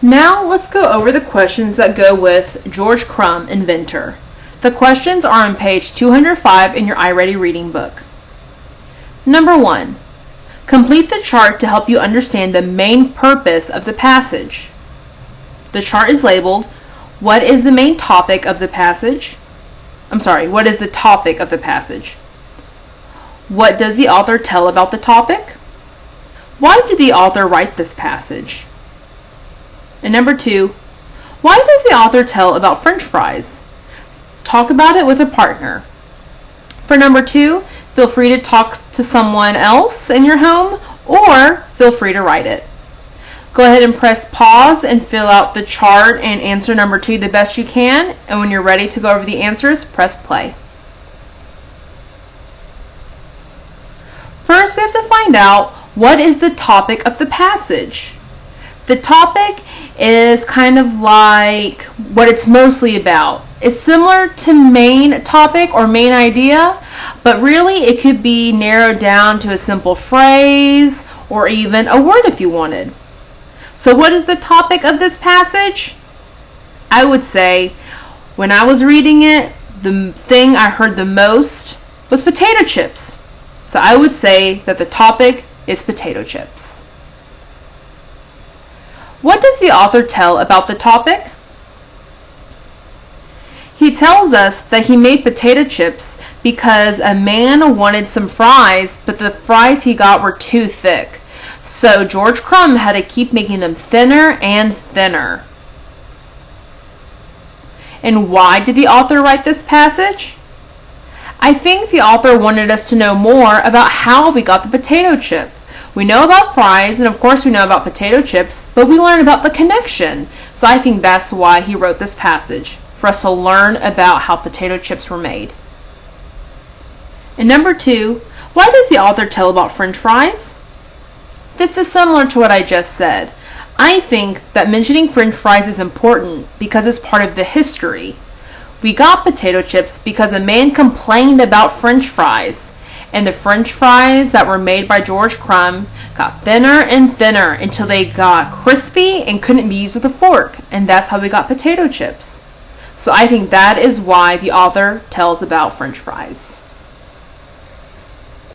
Now let's go over the questions that go with George Crum Inventor. The questions are on page 205 in your iReady reading book. Number 1. Complete the chart to help you understand the main purpose of the passage. The chart is labeled, what is the main topic of the passage? What is the topic of the passage? What does the author tell about the topic? Why did the author write this passage? And number 2, why does the author tell about French fries? Talk about it with a partner. For number 2, feel free to talk to someone else in your home, or feel free to write it. Go ahead and press pause and fill out the chart and answer number 2 the best you can, and when you're ready to go over the answers, press play. First, we have to find out what is the topic of the passage. The topic is kind of like what it's mostly about. It's similar to main topic or main idea, but really it could be narrowed down to a simple phrase or even a word if you wanted. So what is the topic of this passage? I would say when I was reading it, the thing I heard the most was potato chips. So I would say that the topic is potato chips. What does the author tell about the topic? He tells us that he made potato chips because a man wanted some fries, but the fries he got were too thick. So George Crum had to keep making them thinner and thinner. And why did the author write this passage? I think the author wanted us to know more about how we got the potato chip. We know about fries, and of course we know about potato chips, but we learn about the connection. So I think that's why he wrote this passage, for us to learn about how potato chips were made. And number 2, why does the author tell about French fries? This is similar to what I just said. I think that mentioning French fries is important because it's part of the history. We got potato chips because a man complained about French fries, and the French fries that were made by George Crum got thinner and thinner until they got crispy and couldn't be used with a fork, and that's how we got potato chips. So I think that is why the author tells about French fries.